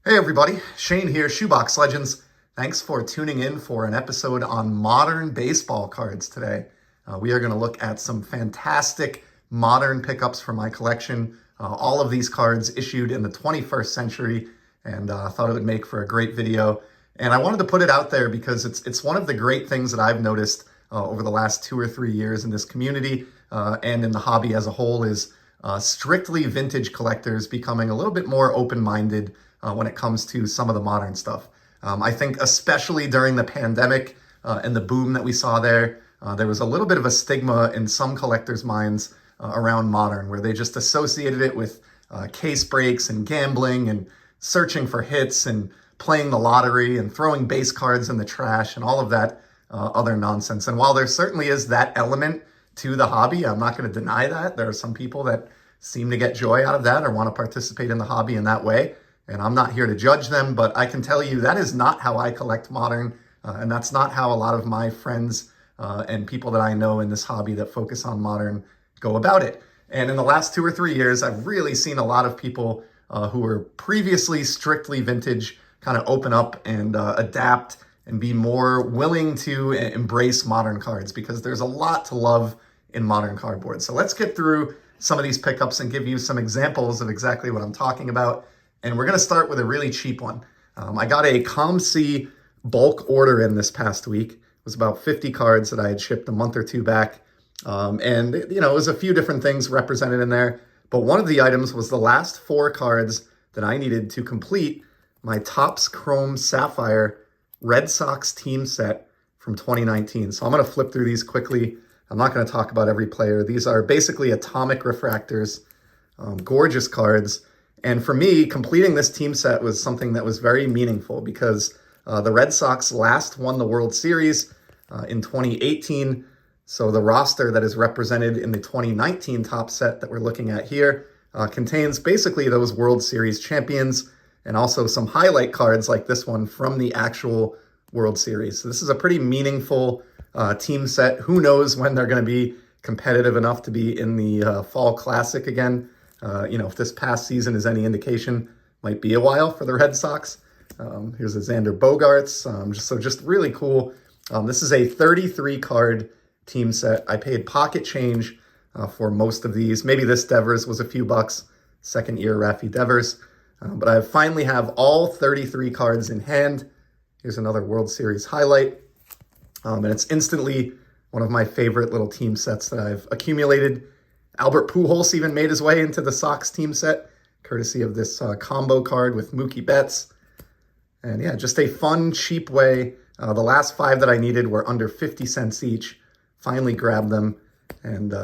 Hey everybody, Shane here, Shoebox Legends. Thanks for tuning in for an episode on modern baseball cards today. We are going to look at some fantastic modern pickups from my collection. All of these cards issued in the 21st century, and I thought it would make for a great video. And I wanted to put it out there because it's one of the great things that I've noticed over the last 2 or 3 years in this community and in the hobby as a whole is strictly vintage collectors becoming a little bit more open-minded when it comes to some of the modern stuff. I think especially during the pandemic and the boom that we saw there was a little bit of a stigma in some collectors' minds around modern, where they just associated it with case breaks and gambling and searching for hits and playing the lottery and throwing base cards in the trash and all of that other nonsense. And while there certainly is that element to the hobby, I'm not going to deny that. There are some people that seem to get joy out of that or want to participate in the hobby in that way. And I'm not here to judge them, but I can tell you that is not how I collect modern. And that's not how a lot of my friends and people that I know in this hobby that focus on modern go about it. And in the last 2 or 3 years, I've really seen a lot of people who were previously strictly vintage kind of open up and adapt and be more willing to embrace modern cards, because there's a lot to love in modern cardboard. So let's get through some of these pickups and give you some examples of exactly what I'm talking about. And we're going to start with a really cheap one. I got a ComC bulk order in this past week. It was about 50 cards that I had shipped a month or two back. And, it was a few different things represented in there. But one of the items was the last 4 cards that I needed to complete my Topps Chrome Sapphire Red Sox team set from 2019. So I'm going to flip through these quickly. I'm not going to talk about every player. These are basically atomic refractors, gorgeous cards. And for me, completing this team set was something that was very meaningful because the Red Sox last won the World Series in 2018. So the roster that is represented in the 2019 top set that we're looking at here contains basically those World Series champions and also some highlight cards like this one from the actual World Series. So this is a pretty meaningful team set. Who knows when they're going to be competitive enough to be in the Fall Classic again. If this past season is any indication, might be a while for the Red Sox. Here's a Xander Bogaerts. Just really cool. This is a 33 card team set. I paid pocket change for most of these. Maybe this Devers was a few bucks, second year Rafi Devers. But I finally have all 33 cards in hand. Here's another World Series highlight. And it's instantly one of my favorite little team sets that I've accumulated. Albert Pujols even made his way into the Sox team set, courtesy of this combo card with Mookie Betts. And yeah, just a fun, cheap way. The last 5 that I needed were under 50 cents each. Finally grabbed them and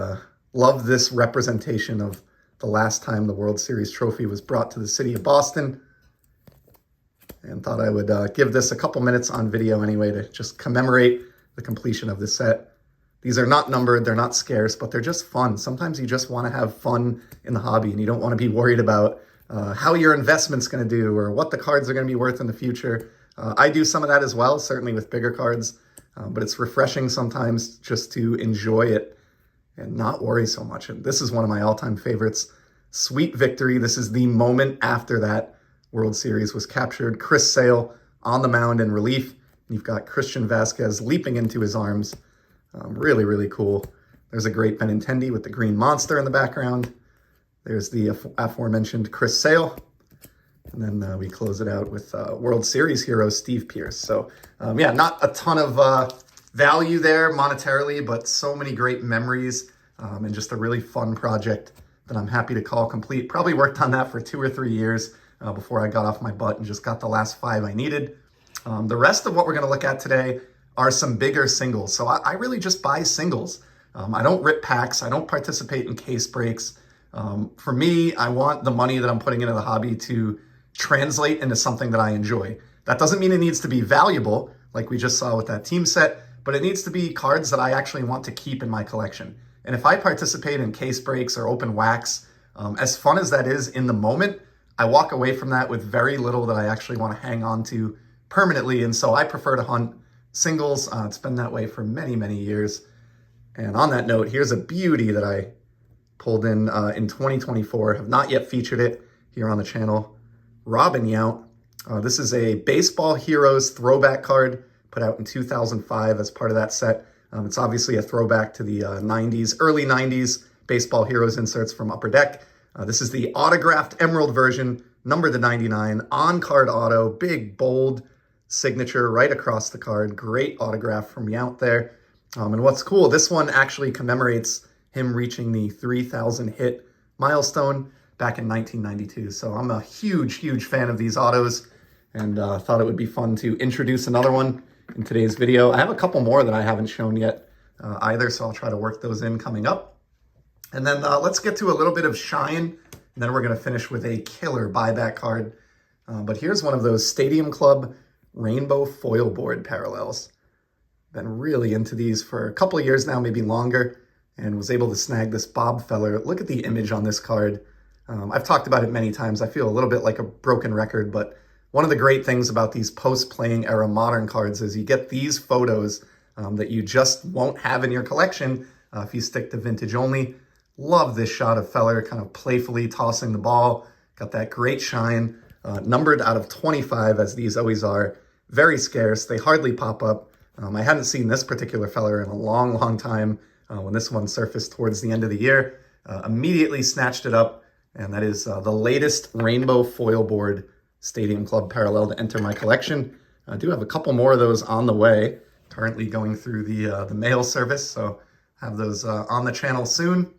love this representation of the last time the World Series trophy was brought to the city of Boston. And thought I would give this a couple minutes on video anyway to just commemorate the completion of the set. These are not numbered, they're not scarce, but they're just fun. Sometimes you just want to have fun in the hobby and you don't want to be worried about how your investment's going to do or what the cards are going to be worth in the future. I do some of that as well, certainly with bigger cards, but it's refreshing sometimes just to enjoy it and not worry so much. And this is one of my all-time favorites. Sweet victory. This is the moment after that World Series was captured. Chris Sale on the mound in relief. You've got Christian Vasquez leaping into his arms. Really, really cool. There's a great Benintendi with the green monster in the background. There's the aforementioned Chris Sale. And then we close it out with World Series hero Steve Pearce. So, not a ton of value there monetarily, but so many great memories and just a really fun project that I'm happy to call complete. Probably worked on that for 2 or 3 years before I got off my butt and just got the last 5 I needed. The rest of what we're going to look at today are some bigger singles. So I really just buy singles. I don't rip packs. I don't participate in case breaks. For me, I want the money that I'm putting into the hobby to translate into something that I enjoy. That doesn't mean it needs to be valuable, like we just saw with that team set, but it needs to be cards that I actually want to keep in my collection. And if I participate in case breaks or open wax, as fun as that is in the moment, I walk away from that with very little that I actually want to hang on to permanently. And so I prefer to hunt singles. It's been that way for many, many years. And on that note, here's a beauty that I pulled in 2024. Have not yet featured it here on the channel. Robin Yount, This is a Baseball Heroes throwback card put out in 2005 as part of that set. It's obviously a throwback to the 90s, early 90s Baseball Heroes inserts from Upper Deck. This is the autographed Emerald version, numbered to 99, on-card auto, big, bold signature right across the card. Great autograph from Yount there. And what's cool, this one actually commemorates him reaching the 3,000 hit milestone back in 1992. So I'm a huge, huge fan of these autos, and thought it would be fun to introduce another one in today's video. I have a couple more that I haven't shown yet either, so I'll try to work those in coming up. And then let's get to a little bit of shine, and then we're going to finish with a killer buyback card. But here's one of those Stadium Club rainbow foil board parallels. Been really into these for a couple of years now, maybe longer, and was able to snag this Bob Feller. Look at the image on this card. I've talked about it many times. I feel a little bit like a broken record, but one of the great things about these post-playing era modern cards is you get these photos that you just won't have in your collection if you stick to vintage only. Love this shot of Feller kind of playfully tossing the ball. Got that great shine. Numbered out of 25, as these always are. Very scarce. They hardly pop up. I hadn't seen this particular Feller in a long, long time when this one surfaced towards the end of the year. Immediately snatched it up, and that is the latest rainbow foil board Stadium Club parallel to enter my collection. I do have a couple more of those on the way, currently going through the mail service, so have those on the channel soon.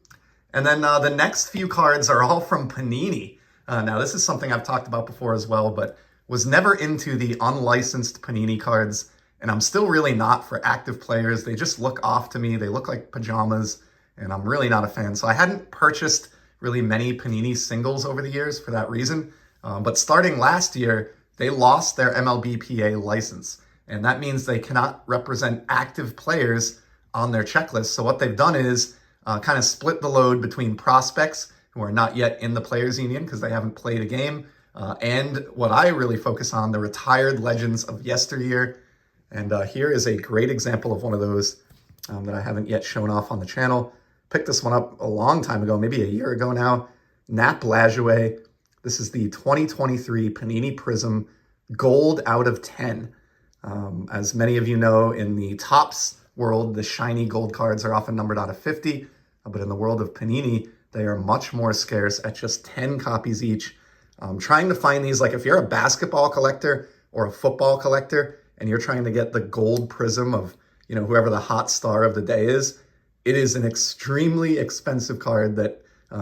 And then the next few cards are all from Panini. Now, this is something I've talked about before as well, but was never into the unlicensed Panini cards, and I'm still really not for active players. They just look off to me. They look like pajamas, and I'm really not a fan. So I hadn't purchased really many Panini singles over the years for that reason. But starting last year, they lost their MLBPA license, and that means they cannot represent active players on their checklist. So what they've done is kind of split the load between prospects who are not yet in the Players Union because they haven't played a game, and what I really focus on, the retired legends of yesteryear. And here is a great example of one of those that I haven't yet shown off on the channel. Picked this one up a long time ago, maybe a year ago now. Nap Lajoie. This is the 2023 Panini Prism Gold out of 10. As many of you know, in the Topps world, the shiny gold cards are often numbered out of 50, but in the world of Panini, they are much more scarce at just 10 copies each. Trying to find these, like if you're a basketball collector or a football collector and you're trying to get the gold prism of, you know, whoever the hot star of the day is, it is an extremely expensive card that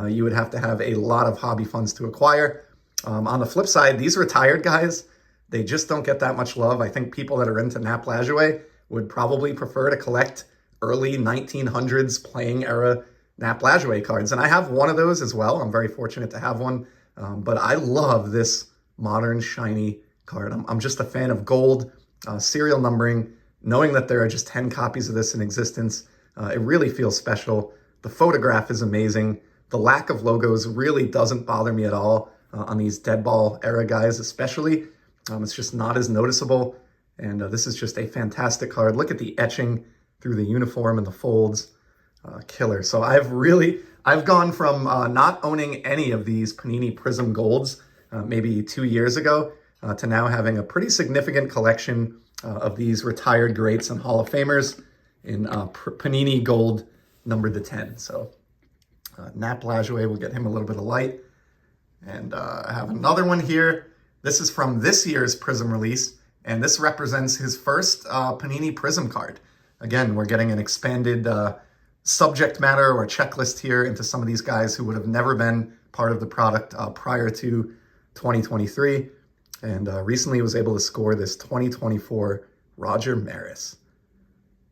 you would have to have a lot of hobby funds to acquire. On the flip side, these retired guys, they just don't get that much love. I think people that are into Nap Lajoie would probably prefer to collect early 1900s playing era Nap Lajoie cards. And I have one of those as well. I'm very fortunate to have one. But I love this modern shiny card. I'm just a fan of gold, serial numbering, knowing that there are just 10 copies of this in existence. It really feels special. The photograph is amazing. The lack of logos really doesn't bother me at all on these dead ball era guys especially. It's just not as noticeable. And this is just a fantastic card. Look at the etching through the uniform and the folds. Killer. So I've gone from not owning any of these Panini Prism Golds maybe 2 years ago to now having a pretty significant collection of these retired greats and Hall of Famers in Panini Gold numbered to 10. So Nap Lajoie, will get him a little bit of light. And I have another one here. This is from this year's Prism release, and this represents his first Panini Prism card. Again, we're getting an expanded subject matter or checklist here into some of these guys who would have never been part of the product prior to 2023. And recently was able to score this 2024 Roger Maris.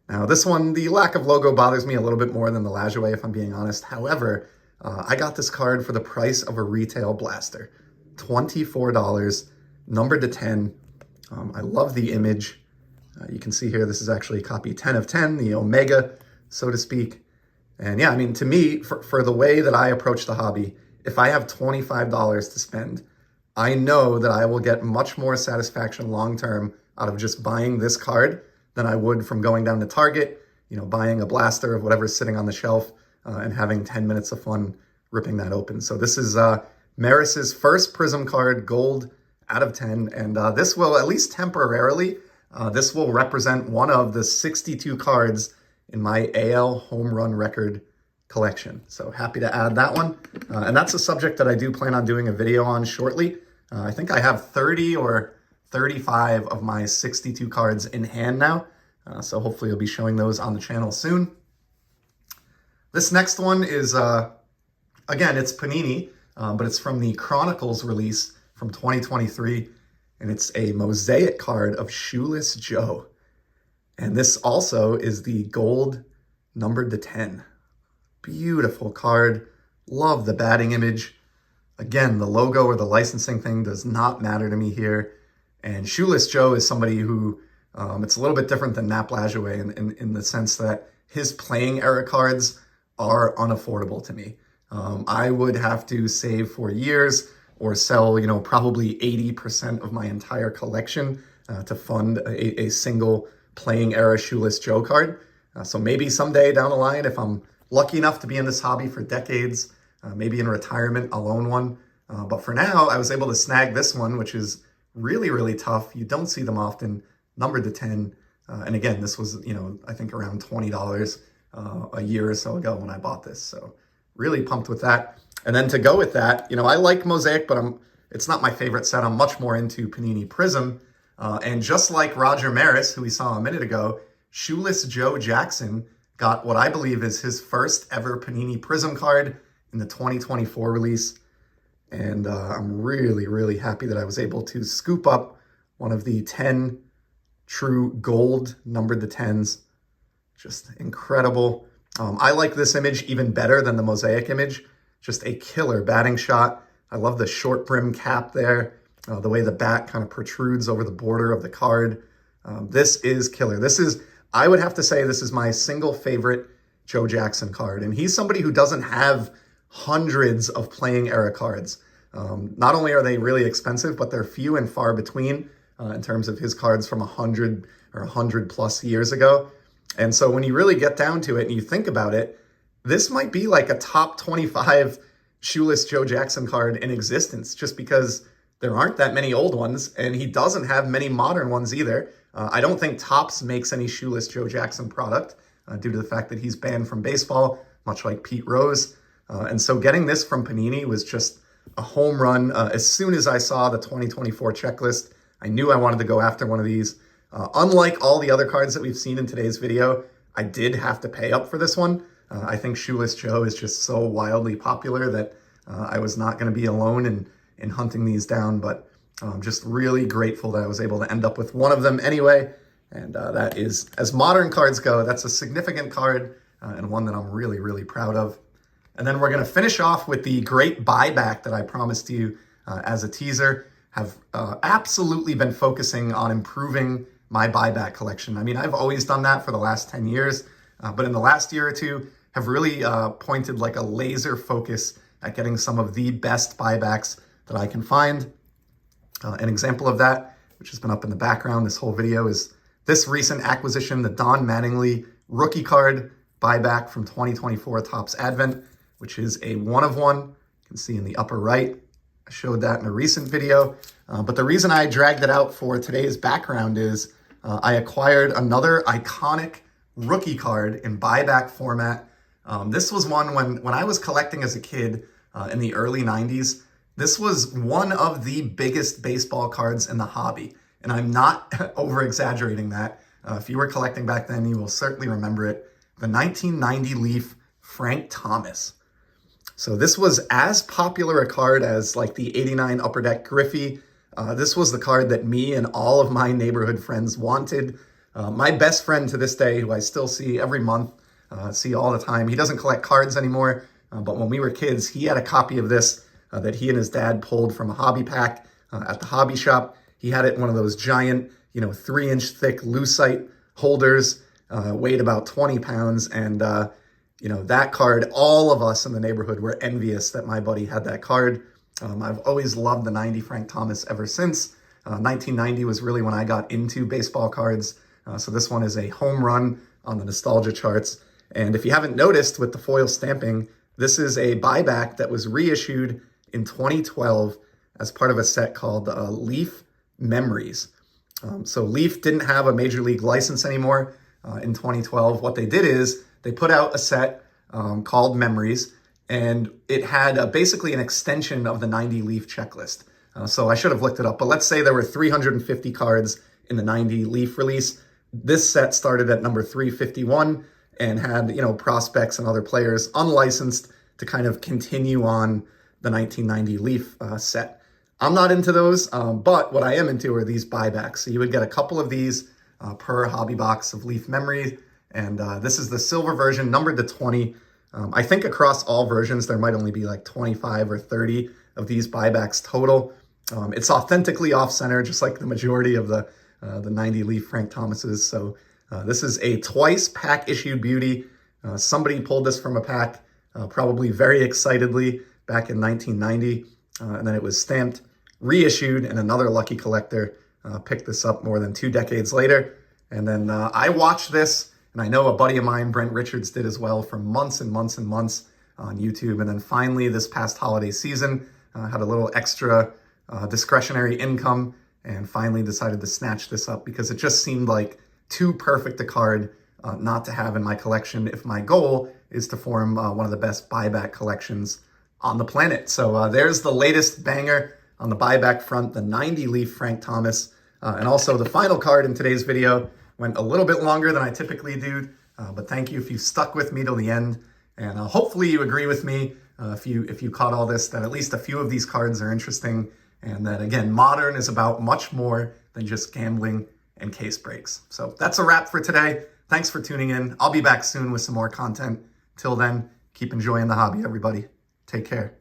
Now this one, the lack of logo bothers me a little bit more than the Lajoie, if I'm being honest. However, I got this card for the price of a retail blaster. $24, numbered to 10. I love the image. You can see here, this is actually copy 10 of 10, the Omega, so to speak. And yeah, I mean, to me, for the way that I approach the hobby, if I have $25 to spend, I know that I will get much more satisfaction long-term out of just buying this card than I would from going down to Target, you know, buying a blaster of whatever's sitting on the shelf and having 10 minutes of fun ripping that open. So this is Maris's first Prism card, gold out of 10. And this will, at least temporarily, this will represent one of the 62 cards in my AL home run record collection. So happy to add that one. And that's a subject that I do plan on doing a video on shortly. I think I have 30 or 35 of my 62 cards in hand now. So hopefully I'll be showing those on the channel soon. This next one is, again, it's Panini, but it's from the Chronicles release from 2023. And it's a mosaic card of Shoeless Joe. And this also is the gold numbered to 10. Beautiful card. Love the batting image. Again, the logo or the licensing thing does not matter to me here. And Shoeless Joe is somebody who, it's a little bit different than Nap Lajoie in the sense that his playing era cards are unaffordable to me. I would have to save for years or sell, probably 80% of my entire collection to fund a single playing era Shoeless Joe card. So maybe someday down the line, if I'm lucky enough to be in this hobby for decades, maybe in retirement, I'll own one. But for now, I was able to snag this one, which is really, really tough. You don't see them often, numbered to 10. And again, this was, I think around $20 a year or so ago when I bought this. So really pumped with that. And then to go with that, I like Mosaic, but it's not my favorite set. I'm much more into Panini Prism. And just like Roger Maris, who we saw a minute ago, Shoeless Joe Jackson got what I believe is his first ever Panini Prism card in the 2024 release. And I'm really, really happy that I was able to scoop up one of the 10 true gold numbered to 10s. Just incredible. I like this image even better than the Mosaic image. Just a killer batting shot. I love the short brim cap there. The way the bat kind of protrudes over the border of the card. This is killer. I would have to say this is my single favorite Joe Jackson card. And he's somebody who doesn't have hundreds of playing era cards. Not only are they really expensive, but they're few and far between in terms of his cards from 100 or 100 plus years ago. And so when you really get down to it and you think about it, this might be like a top 25 Shoeless Joe Jackson card in existence, just because there aren't that many old ones, and he doesn't have many modern ones either. I don't think Topps makes any Shoeless Joe Jackson product due to the fact that he's banned from baseball, much like Pete Rose. And so getting this from Panini was just a home run. As soon as I saw the 2024 checklist, I knew I wanted to go after one of these. Unlike all the other cards that we've seen in today's video, I did have to pay up for this one. I think Shoeless Joe is just so wildly popular that I was not going to be alone in hunting these down, but just really grateful that I was able to end up with one of them anyway. And that is, as modern cards go, that's a significant card and one that I'm really, really proud of. And then we're going to finish off with the great buyback that I promised you as a teaser. Have absolutely been focusing on improving my buyback collection. I mean, I've always done that for the last 10 years, but in the last year or two, have really pointed like a laser focus at getting some of the best buybacks that I can find. An example of that, which has been up in the background this whole video, is this recent acquisition, the Don Mattingly rookie card buyback from 2024 Topps Advent, which is a 1-of-1. You can see in the upper right. I showed that in a recent video. But the reason I dragged it out for today's background is I acquired another iconic rookie card in buyback format. This was one when I was collecting as a kid in the early 90s. This was one of the biggest baseball cards in the hobby. And I'm not over-exaggerating that. If you were collecting back then, you will certainly remember it. The 1990 Leaf Frank Thomas. So this was as popular a card as like the 89 Upper Deck Griffey. This was the card that me and all of my neighborhood friends wanted. My best friend to this day, who I still see every month, see all the time, he doesn't collect cards anymore, but when we were kids, he had a copy of this that he and his dad pulled from a hobby pack at the hobby shop. He had it in one of those giant, 3-inch thick lucite holders, weighed about 20 pounds. And, that card, all of us in the neighborhood were envious that my buddy had that card. I've always loved the 90 Frank Thomas ever since. 1990 was really when I got into baseball cards. So this one is a home run on the nostalgia charts. And if you haven't noticed with the foil stamping, this is a buyback that was reissued in 2012 as part of a set called Leaf Memories. So Leaf didn't have a major league license anymore in 2012. What they did is they put out a set called Memories, and it had basically an extension of the 90 Leaf checklist. So I should have looked it up, but let's say there were 350 cards in the 90 Leaf release. This set started at number 351 and had, prospects and other players unlicensed to kind of continue on the 1990 Leaf set. I'm not into those, but what I am into are these buybacks. So you would get a couple of these per hobby box of Leaf Memory, and this is the silver version, numbered to 20. I think across all versions, there might only be like 25 or 30 of these buybacks total. It's authentically off-center, just like the majority of the 90 Leaf Frank Thomases. So this is a twice pack-issued beauty. Somebody pulled this from a pack, probably very excitedly, back in 1990. And then it was stamped, reissued, and another lucky collector picked this up more than 2 decades later. And then I watched this, and I know a buddy of mine, Brent Richards, did as well for months and months and months on YouTube. And then finally, this past holiday season, had a little extra discretionary income and finally decided to snatch this up because it just seemed like too perfect a card not to have in my collection if my goal is to form one of the best buyback collections on the planet. So there's the latest banger on the buyback front, the 90 Leaf Frank Thomas. And also the final card in today's video went a little bit longer than I typically do, but thank you if you stuck with me till the end. And hopefully you agree with me if you caught all this, that at least a few of these cards are interesting, and that, again, Modern is about much more than just gambling and case breaks. So that's a wrap for today. Thanks for tuning in. I'll be back soon with some more content. Till then, keep enjoying the hobby, everybody. Take care.